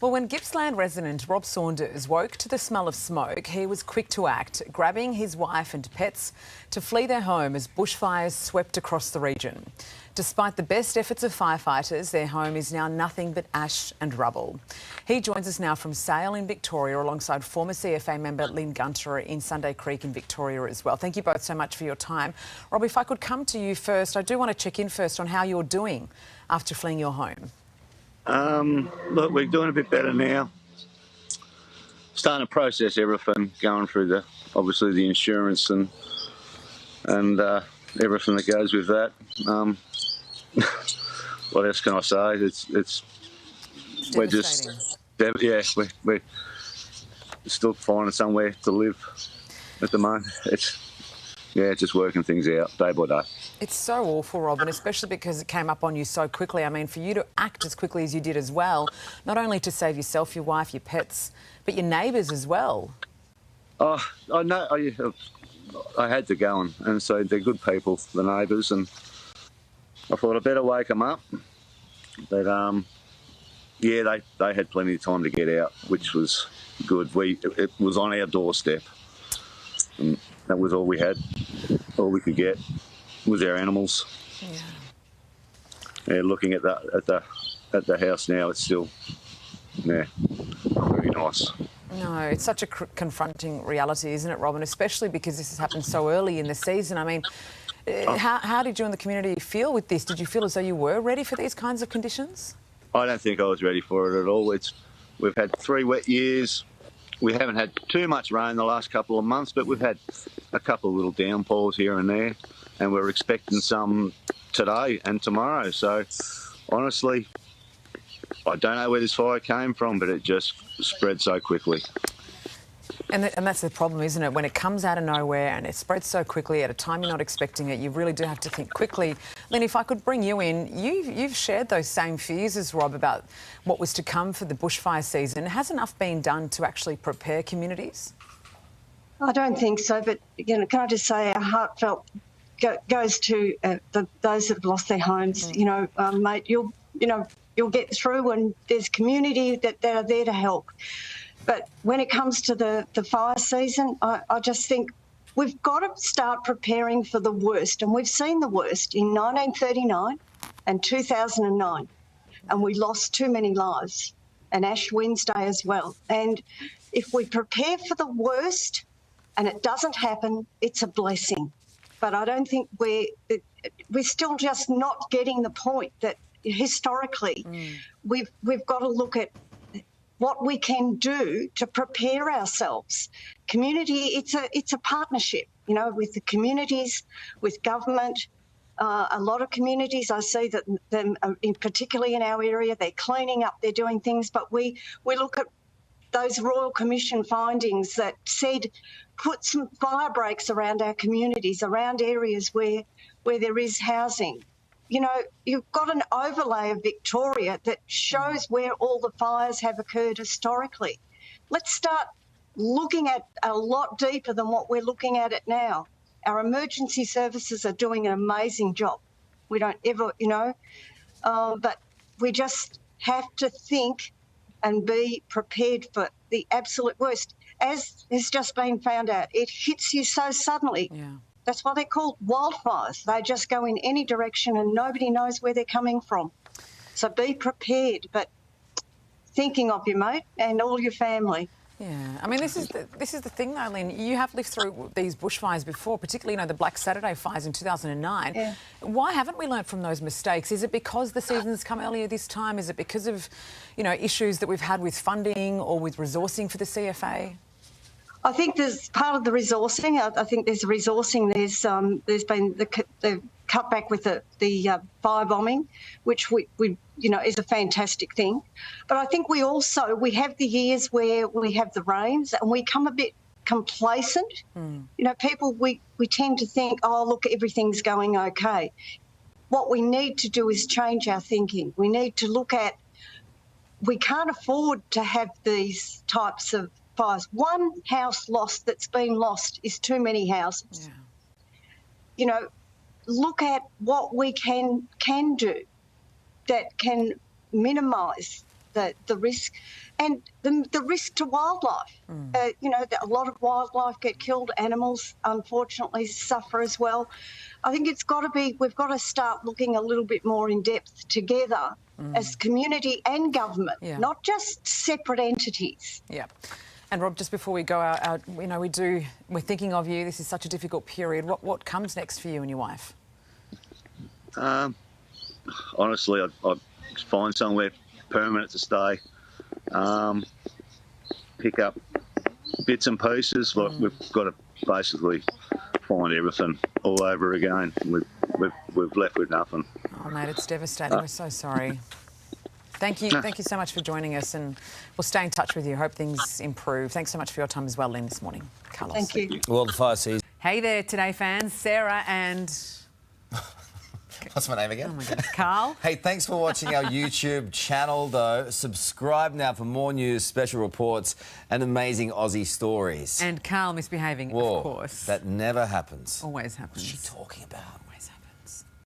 Well, when Gippsland resident Rob Saunders woke to the smell of smoke, he was quick to act, grabbing his wife and pets to flee their home as bushfires swept across the region. Despite the best efforts of firefighters, their home is now nothing but ash and rubble. He joins us now from Sale in Victoria alongside former CFA member Lynn Gunter in Sunday Creek in Victoria as well. Thank you both so much for your time. Rob, if I could come to you first, I do want to check in first on how you're doing after fleeing your home. Look, we're doing a bit better now. Starting to process everything, going through obviously the insurance and everything that goes with that. What else can I say? We're just we're still finding somewhere to live at the moment. It's just working things out day by day. It's so awful, Rob, and especially because it came up on you so quickly. I mean, for you to act as quickly as you did as well, not only to save yourself, your wife, your pets, but your neighbours as well. Oh, I know. I had to go and so they're good people, the neighbours, and I thought I'd better wake them up. But they had plenty of time to get out, which was good. It was on our doorstep, and that was all we had. All we could get was our animals. Yeah. Looking at the house now, it's still very nice. No, it's such a confronting reality, isn't it, Robin? Especially because this has happened so early in the season. I mean, how did you and the community feel with this? Did you feel as though you were ready for these kinds of conditions? I don't think I was ready for it at all. We've had 3 wet years. We haven't had too much rain the last couple of months, but we've had a couple of little downpours here and there, and we're expecting some today and tomorrow. So, honestly, I don't know where this fire came from, but it just spread so quickly. And that's the problem, isn't it? When it comes out of nowhere and it spreads so quickly at a time you're not expecting it, you really do have to think quickly. Lynn, if I could bring you in, you've shared those same fears as Rob about what was to come for the bushfire season. Has enough been done to actually prepare communities? I don't think so, but can I just say our heartfelt goes to those that have lost their homes. Mate, you'll get through, and there's community that are there to help. But when it comes to the fire season, I just think we've got to start preparing for the worst. And we've seen the worst in 1939 and 2009, and we lost too many lives, and Ash Wednesday as well. And if we prepare for the worst and it doesn't happen, it's a blessing. But I don't think we're still just not getting the point that historically we've got to look at what we can do to prepare ourselves. Community, it's a partnership, with the communities, with government. A lot of communities, I see that them, particularly in our area, they're cleaning up, they're doing things, but we look at those Royal Commission findings that said put some fire breaks around our communities, around areas where there is housing. You've got an overlay of Victoria that shows where all the fires have occurred historically. Let's start looking at a lot deeper than what we're looking at it now. Our emergency services are doing an amazing job. We don't ever, but we just have to think and be prepared for the absolute worst. As has just been found out, it hits you so suddenly. Yeah. That's why they're called wildfires. They just go in any direction and nobody knows where they're coming from. So be prepared, but thinking of you, mate, and all your family. Yeah, I mean, this is the thing, though, Lynn. You have lived through these bushfires before, particularly, the Black Saturday fires in 2009. Yeah. Why haven't we learnt from those mistakes? Is it because the seasons come earlier this time? Is it because of, issues that we've had with funding or with resourcing for the CFA? I think there's part of the resourcing. I think there's resourcing. There's been the cutback with the fire bombing, which we is a fantastic thing. But I think we have the years where we have the rains and we come a bit complacent. People, we tend to think, oh, look, everything's going okay. What we need to do is change our thinking. We need to look at, we can't afford to have these types of fires. One house lost that's been lost is too many houses. Yeah. Look at what we can do that can minimise the risk and the risk to wildlife. You know, a lot of wildlife get killed. Animals, unfortunately, suffer as well. I think we've got to start looking a little bit more in depth together as community and government, not just separate entities. Yeah. And Rob, just before we go out, you know, we're thinking of you. This is such a difficult period. What comes next for you and your wife? Honestly, I'd find somewhere permanent to stay. Pick up bits and pieces. Like we've got to basically find everything all over again. We've left with nothing. Oh, mate, it's devastating. We're so sorry. Thank you so much for joining us, and we'll stay in touch with you. Hope things improve. Thanks so much for your time as well, Lynn, this morning. Carlos. Thank you. Well, the fire season. Hey there, Today fans. Sarah and... What's my name again? Oh, my goodness. Carl. Hey, thanks for watching our YouTube channel, though. Subscribe now for more news, special reports and amazing Aussie stories. And Carl misbehaving, Whoa, of course. that never happens. Always happens. What's she talking about? Always happens.